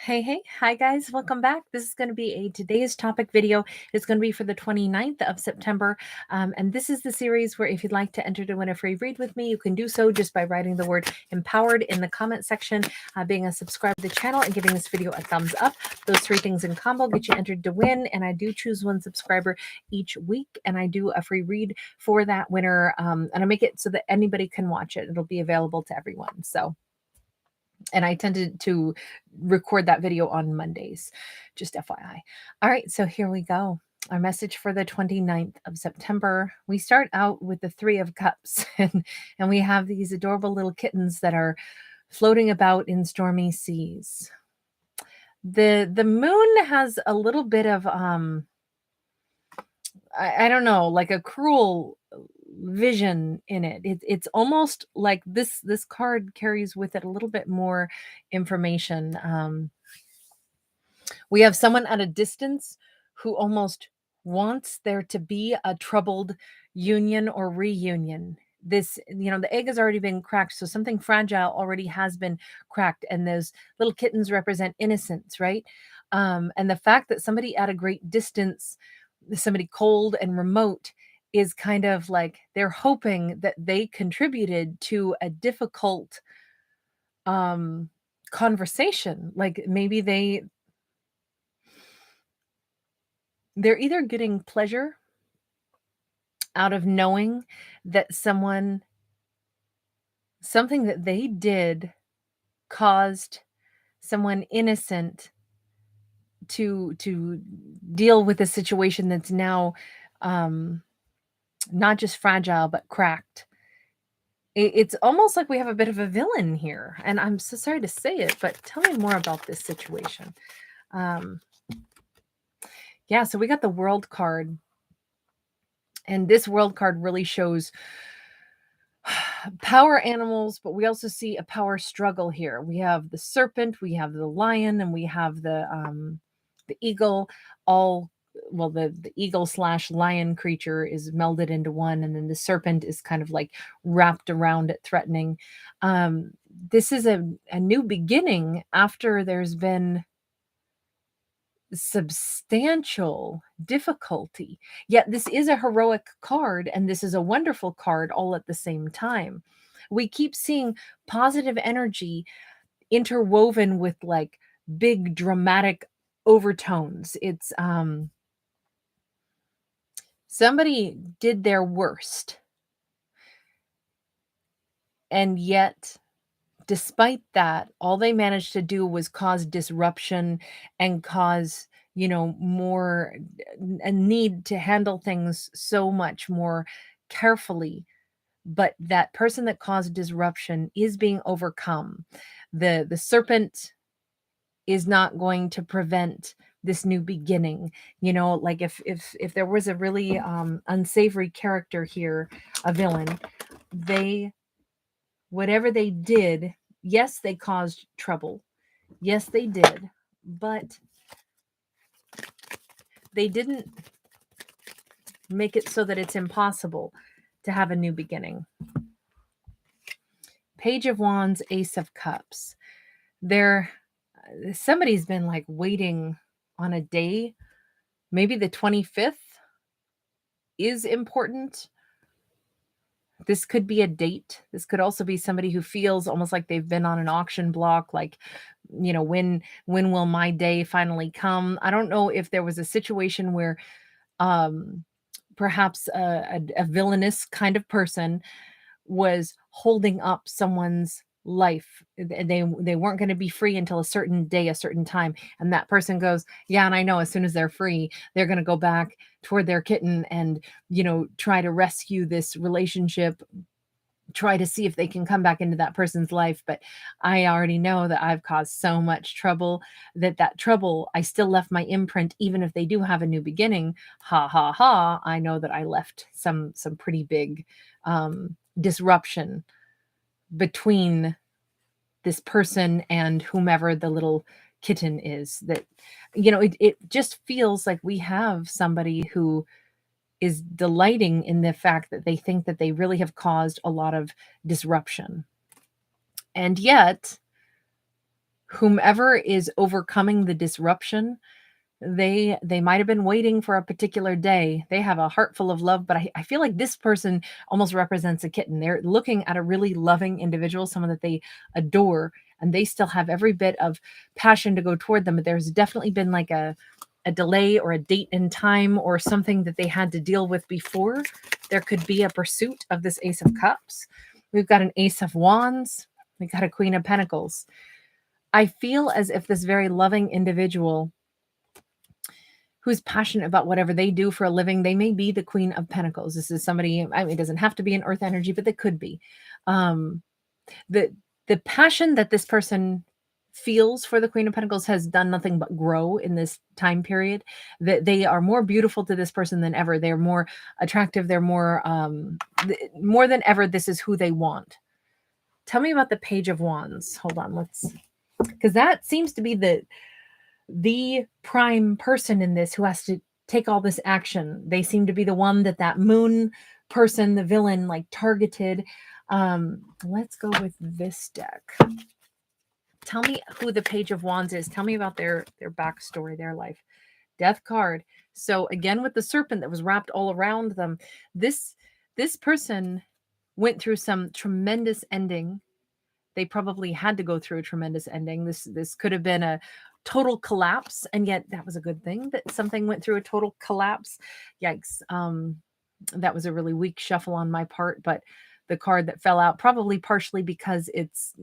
Hey, hi guys, welcome back. This is going to be a today's topic video. It's going to be for the 29th of September. And this is the series where if you'd like to enter to win a free read with me, you can do so just by writing the word empowered in the comment section, being a subscriber to the channel, and giving this video a thumbs up. Those three things in combo get you entered to win. And I do choose one subscriber each week, and I do a free read for that winner. And I make it so that anybody can watch it. It'll be available to everyone. And I tended to record that video on Mondays, just FYI. All right, so here we go. Our message for the 29th of September. We start out with the Three of Cups, and we have these adorable little kittens that are floating about in stormy seas. The moon has a little bit of I don't know, like a cruel vision in it. It's almost like this card carries with it a little bit more information. We have someone at a distance who almost wants there to be a troubled union or reunion. This, the egg has already been cracked, so something fragile already has been cracked, and those little kittens represent innocence, right? And the fact that somebody at a great distance, somebody cold and remote, is kind of like they're hoping that they contributed to a difficult conversation. Like maybe they're either getting pleasure out of knowing that something that they did caused someone innocent to deal with a situation that's now not just fragile but cracked. It's almost like we have a bit of a villain here, and I'm so sorry to say it, but tell me more about this situation. Yeah, so we got the World card, and this World card really shows power animals, but we also see a power struggle here. We have the serpent, we have the lion, and we have the eagle. The eagle slash lion creature is melded into one, and then the serpent is kind of like wrapped around it, threatening. This is a new beginning after there's been substantial difficulty. Yet this is a heroic card, and this is a wonderful card all at the same time. We keep seeing positive energy interwoven with like big dramatic overtones. It's somebody did their worst, and yet despite that, all they managed to do was cause disruption and cause, more a need to handle things so much more carefully. But that person that caused disruption is being overcome. The serpent is not going to prevent this new beginning. Like if there was a really unsavory character here, a villain, whatever they did, yes, they caused trouble. Yes, they did. But they didn't make it so that it's impossible to have a new beginning. Page of Wands, Ace of Cups. Somebody's been like waiting on a day. Maybe the 25th is important. This could be a date. This could also be somebody who feels almost like they've been on an auction block, like, when will my day finally come? I don't know if there was a situation where perhaps a villainous kind of person was holding up someone's life. They weren't going to be free until a certain day, a certain time, and that person goes, yeah, and I know as soon as they're free, they're going to go back toward their kitten and try to rescue this relationship, try to see if they can come back into that person's life. But I already know that I've caused so much trouble that trouble, I still left my imprint. Even if they do have a new beginning, ha ha ha, I know that I left some pretty big disruption between this person and whomever the little kitten is. That it just feels like we have somebody who is delighting in the fact that they think that they really have caused a lot of disruption. And yet whomever is overcoming the disruption, they might have been waiting for a particular day. They have a heart full of love, but I feel like this person almost represents a kitten. They're looking at a really loving individual, someone that they adore, and they still have every bit of passion to go toward them. But there's definitely been like a delay or a date in time or something that they had to deal with before there could be a pursuit of this Ace of Cups. We've got an Ace of Wands. We got a Queen of Pentacles. I feel as if this very loving individual who's passionate about whatever they do for a living, they may be the Queen of Pentacles. This is somebody, I mean, it doesn't have to be an earth energy, but they could be. Um, the the passion that this person feels for the Queen of Pentacles has done nothing but grow in this time period. That they are more beautiful to this person than ever. They're more attractive. They're more more than ever. This is who they want. Tell me about the Page of Wands. Hold on, because that seems to be the prime person in this who has to take all this action. They seem to be the one that moon person, the villain, like targeted. Let's go with this deck. Tell me who the Page of Wands is. Tell me about their backstory, their life. Death card. So again, with the serpent that was wrapped all around them, this person went through some tremendous ending. They probably had to go through a tremendous ending. This could have been a total collapse, and yet that was a good thing that something went through a total collapse. Yikes. That was a really weak shuffle on my part, but the card that fell out, probably partially because it's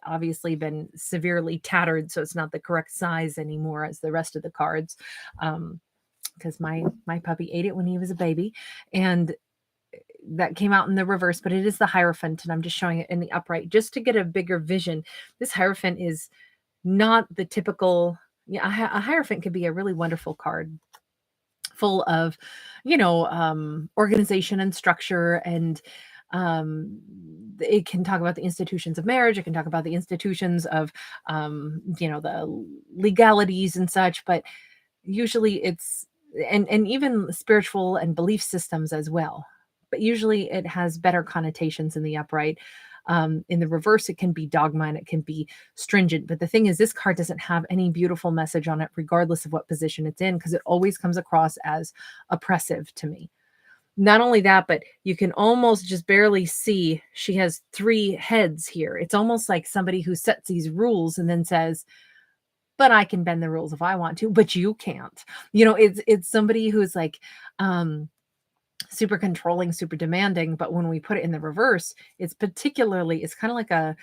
obviously been severely tattered, so it's not the correct size anymore as the rest of the cards. Because my puppy ate it when he was a baby, and that came out in the reverse, but it is the Hierophant, and I'm just showing it in the upright just to get a bigger vision. This Hierophant is not the typical, yeah, a Hierophant could be a really wonderful card full of, organization and structure, and it can talk about the institutions of marriage. It can talk about the institutions of, the legalities and such, but usually it's, and even spiritual and belief systems as well. But usually it has better connotations in the upright. In the reverse, it can be dogma and it can be stringent. But the thing is, this card doesn't have any beautiful message on it, regardless of what position it's in, because it always comes across as oppressive to me. Not only that, but you can almost just barely see she has 3 heads here. It's almost like somebody who sets these rules and then says, but I can bend the rules if I want to, but you can't. It's somebody who's like, super controlling, super demanding, but when we put it in the reverse, it's kind of like a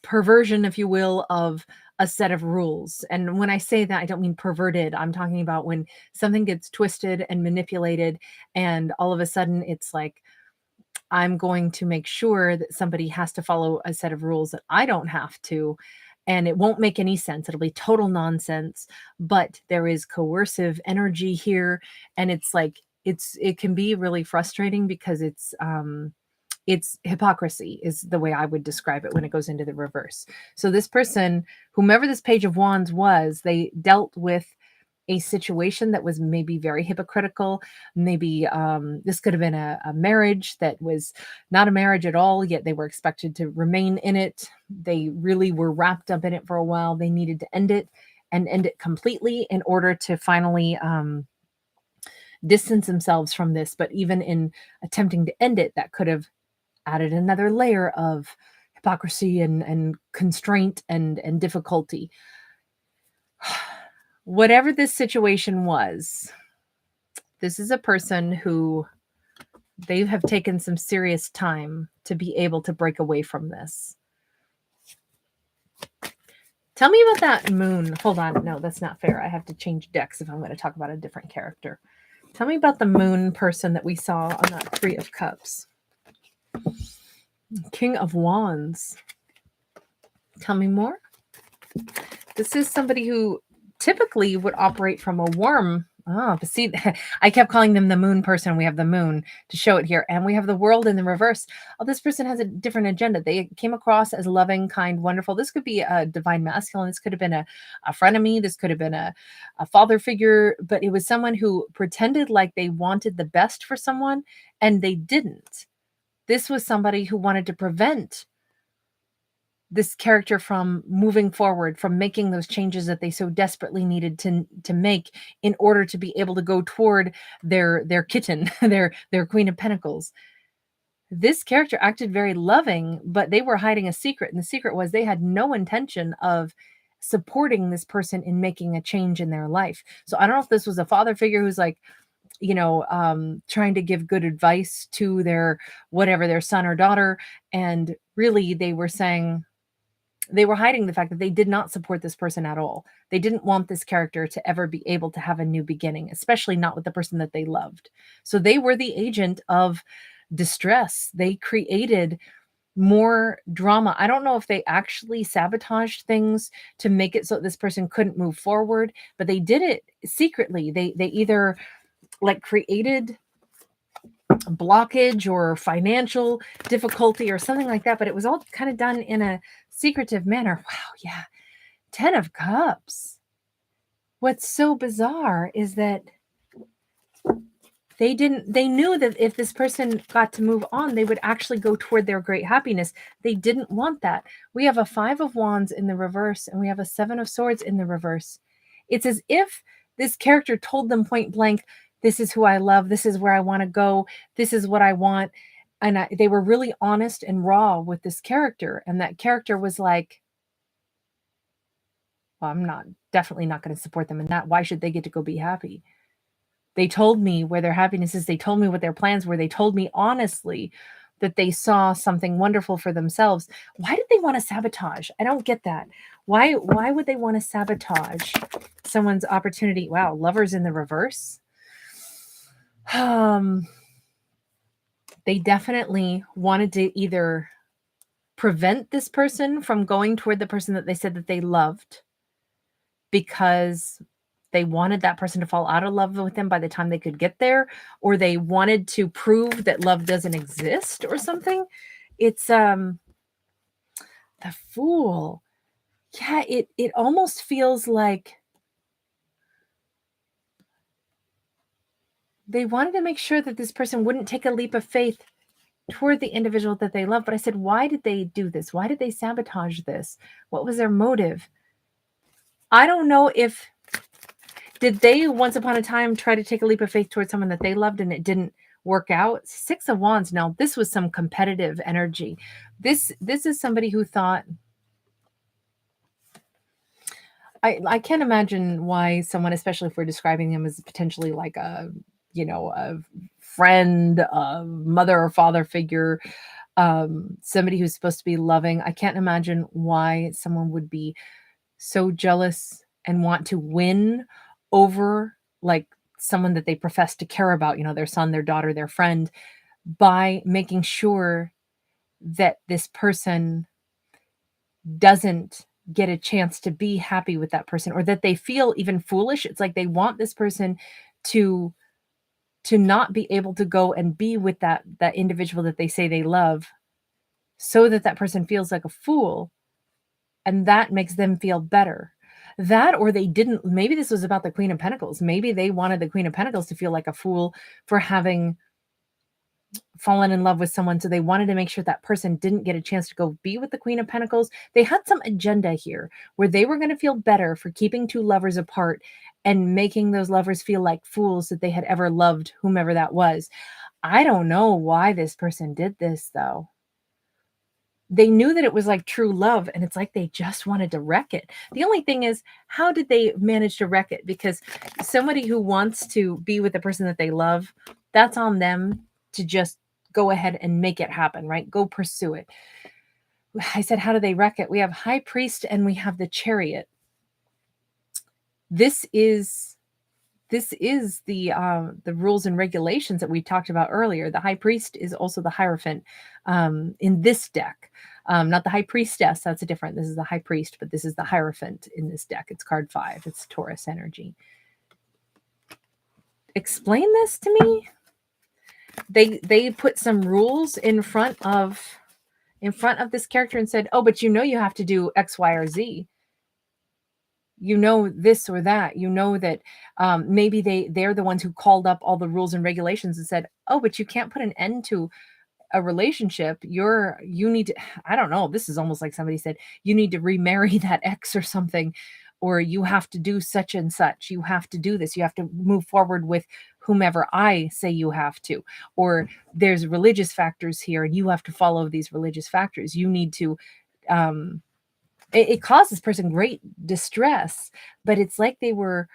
perversion, if you will, of a set of rules. And when I say that, I don't mean perverted. I'm talking about when something gets twisted and manipulated, and all of a sudden it's like, I'm going to make sure that somebody has to follow a set of rules that I don't have to, and it won't make any sense. It'll be total nonsense, but there is coercive energy here, and it's like, it can be really frustrating because it's hypocrisy is the way I would describe it when it goes into the reverse. So this person, whomever this Page of Wands was, they dealt with a situation that was maybe very hypocritical. Maybe this could have been a marriage that was not a marriage at all, yet they were expected to remain in it. They really were wrapped up in it for a while. They needed to end it, and end it completely, in order to finally distance themselves from this. But even in attempting to end it, that could have added another layer of hypocrisy and constraint and difficulty. Whatever this situation was, this is a person who, they have taken some serious time to be able to break away from this. Tell me about that moon. Hold on. No, that's not fair. I have to change decks if I'm going to talk about a different character. Tell me about the moon person that we saw on that 3 of Cups. King of Wands. Tell me more. This is somebody who typically would operate from a warm. Oh, but see, I kept calling them the moon person. We have the moon to show it here. And we have the world in the reverse. Oh, this person has a different agenda. They came across as loving, kind, wonderful. This could be a divine masculine. This could have been a frenemy. This could have been a father figure. But it was someone who pretended like they wanted the best for someone, and they didn't. This was somebody who wanted to prevent this character from moving forward, from making those changes that they so desperately needed to make in order to be able to go toward their kitten, their Queen of Pentacles. This character acted very loving, but they were hiding a secret, and the secret was they had no intention of supporting this person in making a change in their life. So I don't know if this was a father figure who's like, trying to give good advice to their whatever, their son or daughter, and really they were saying they were hiding the fact that they did not support this person at all. They didn't want this character to ever be able to have a new beginning, especially not with the person that they loved. So they were the agent of distress. They created more drama. I don't know if they actually sabotaged things to make it so this person couldn't move forward, but they did it secretly. They either like created blockage or financial difficulty or something like that, but it was all kind of done in a secretive manner. Wow, yeah. 10 of Cups. What's so bizarre is that they knew that if this person got to move on, they would actually go toward their great happiness. They didn't want that. We have a 5 of Wands in the reverse, and we have a 7 of Swords in the reverse. It's as if this character told them point blank, this is who I love, this is where I want to go, this is what I want. And they were really honest and raw with this character. And that character was like, well, I'm definitely not going to support them in that. Why should they get to go be happy? They told me where their happiness is. They told me what their plans were. They told me honestly that they saw something wonderful for themselves. Why did they want to sabotage? I don't get that. Why would they want to sabotage someone's opportunity? Wow, Lovers in the reverse. They definitely wanted to either prevent this person from going toward the person that they said that they loved because they wanted that person to fall out of love with them by the time they could get there, or they wanted to prove that love doesn't exist or something. It's the Fool. Yeah, it almost feels like they wanted to make sure that this person wouldn't take a leap of faith toward the individual that they love. But I said, why did they do this? Why did they sabotage this? What was their motive? I don't know if did they once upon a time try to take a leap of faith towards someone that they loved and it didn't work out? 6 of Wands. Now, this was some competitive energy. This is somebody who thought, I can't imagine why someone, especially if we're describing him as potentially like a friend, a mother or father figure, somebody who's supposed to be loving. I can't imagine why someone would be so jealous and want to win over like someone that they profess to care about, their son, their daughter, their friend, by making sure that this person doesn't get a chance to be happy with that person, or that they feel even foolish. It's like they want this person to not be able to go and be with that individual that they say they love, so that that person feels like a fool, and that makes them feel better. That, or they didn't, maybe this was about the Queen of Pentacles. Maybe they wanted the Queen of Pentacles to feel like a fool for having fallen in love with someone. So they wanted to make sure that person didn't get a chance to go be with the Queen of Pentacles. They had some agenda here where they were going to feel better for keeping two lovers apart and making those lovers feel like fools that they had ever loved whomever that was. I don't know why this person did this, though. They knew that it was like true love, and it's like they just wanted to wreck it. The only thing is, how did they manage to wreck it? Because somebody who wants to be with the person that they love, that's on them to just go ahead and make it happen, right? Go pursue it. I said, how do they wreck it? We have High Priest and we have the Chariot. This is the rules and regulations that we talked about earlier. The High Priest is also the Hierophant in this deck. Not the High Priestess, that's a different. This is the High Priest, but this is the Hierophant in this deck. It's card 5. It's Taurus energy. Explain this to me. They put some rules in front of this character and said, oh, but you have to do X, Y, or Z. This or that, that maybe they're the ones who called up all the rules and regulations and said, oh, but you can't put an end to a relationship, you need to, I don't know, this is almost like somebody said, you need to remarry that ex or something, or you have to do such and such. You have to do this. You have to move forward with whomever I say you have to. Or there's religious factors here and you have to follow these religious factors. You need to it caused this person great distress, but it's like they were,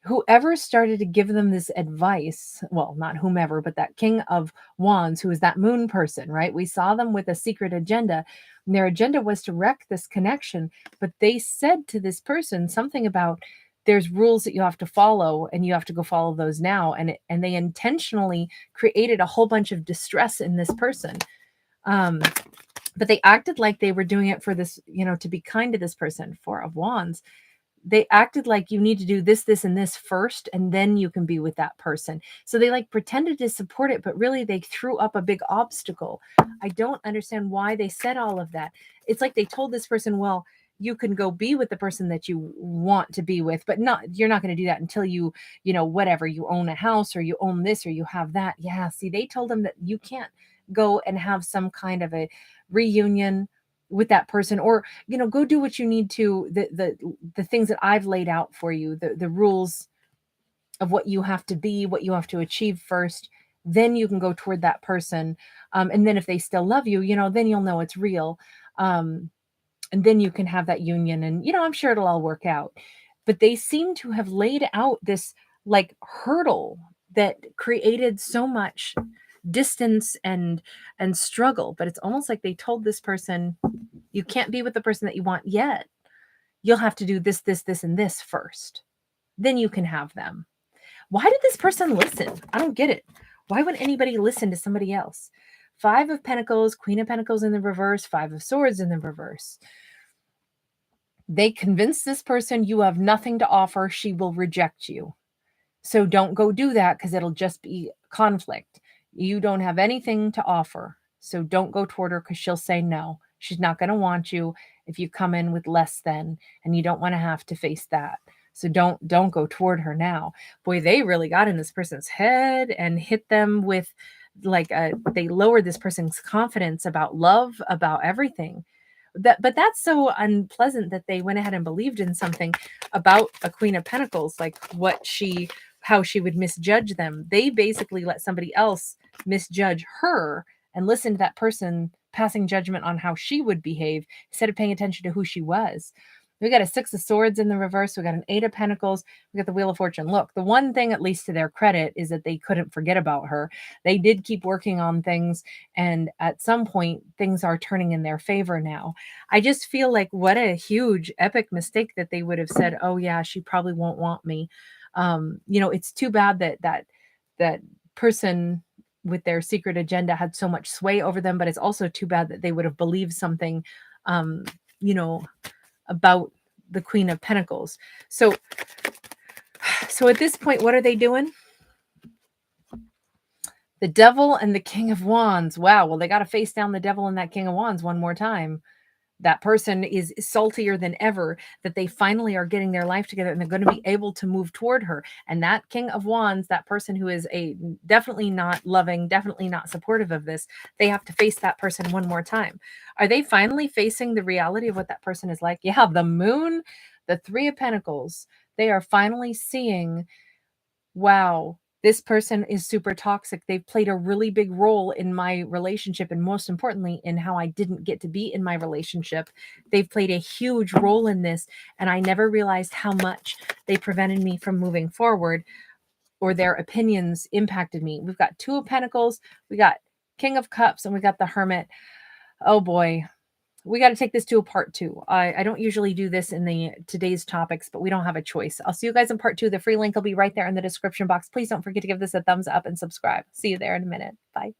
whoever started to give them this advice, well, not whomever, but that King of Wands, who is that moon person, right? We saw them with a secret agenda. And their agenda was to wreck this connection, but they said to this person something about there's rules that you have to follow and you have to go follow those now. And they intentionally created a whole bunch of distress in this person. But they acted like they were doing it for this, to be kind to this person. Four of Wands. They acted like you need to do this, this, and this first, and then you can be with that person. So they like pretended to support it, but really they threw up a big obstacle. I don't understand why they said all of that. It's like they told this person, well, you can go be with the person that you want to be with, but you're not going to do that until whatever, you own a house or you own this or you have that. Yeah. See, they told them that you can't go and have some kind of a reunion with that person, or go do what you need to, the things that I've laid out for you, the rules of what you have to be, what you have to achieve first, then you can go toward that person, and then if they still love you, then you'll know it's real, and then you can have that union, and I'm sure it'll all work out. But they seem to have laid out this like hurdle that created so much distance and struggle. But it's almost like they told this person, you can't be with the person that you want yet. You'll have to do this, this, this, and this first. Then you can have them. Why did this person listen? I don't get it. Why would anybody listen to somebody else? Five of Pentacles, Queen of Pentacles in the reverse, Five of Swords in the reverse. They convinced this person you have nothing to offer. She will reject you. So don't go do that because it'll just be conflict. You don't have anything to offer. So don't go toward her because she'll say no. She's not going to want you if you come in with less than, and you don't want to have to face that. So don't go toward her now. Boy, they really got in this person's head and hit them with they lowered this person's confidence about love, about everything. But that's so unpleasant that they went ahead and believed in something about a Queen of Pentacles, like how she would misjudge them. They basically let somebody else misjudge her and listen to that person passing judgment on how she would behave instead of paying attention to who she was. We got a Six of Swords in the reverse. We got an Eight of Pentacles. We got the Wheel of Fortune. Look, the one thing, at least to their credit, is that they couldn't forget about her. They did keep working on things, and at some point, things are turning in their favor now. I just feel like what a huge, epic mistake that they would have said, oh yeah, she probably won't want me. It's too bad that person with their secret agenda had so much sway over them, but it's also too bad that they would have believed something, about the Queen of Pentacles. So at this point, what are they doing? The Devil and the King of Wands. Wow. Well, they got to face down the Devil and that King of Wands one more time. That person is saltier than ever that they finally are getting their life together and they're going to be able to move toward her. And that King of Wands, that person who is definitely not loving, definitely not supportive of this, they have to face that person one more time. Are they finally facing the reality of what that person is like? Yeah, the Moon, the Three of Pentacles, they are finally seeing, wow, this person is super toxic. They've played a really big role in my relationship, and most importantly, in how I didn't get to be in my relationship. They've played a huge role in this, and I never realized how much they prevented me from moving forward, or their opinions impacted me. We've got Two of Pentacles, we got King of Cups, and we got the Hermit. Oh boy. We got to take this to a part 2. I don't usually do this in today's topics, but we don't have a choice. I'll see you guys in part 2. The free link will be right there in the description box. Please don't forget to give this a thumbs up and subscribe. See you there in a minute. Bye.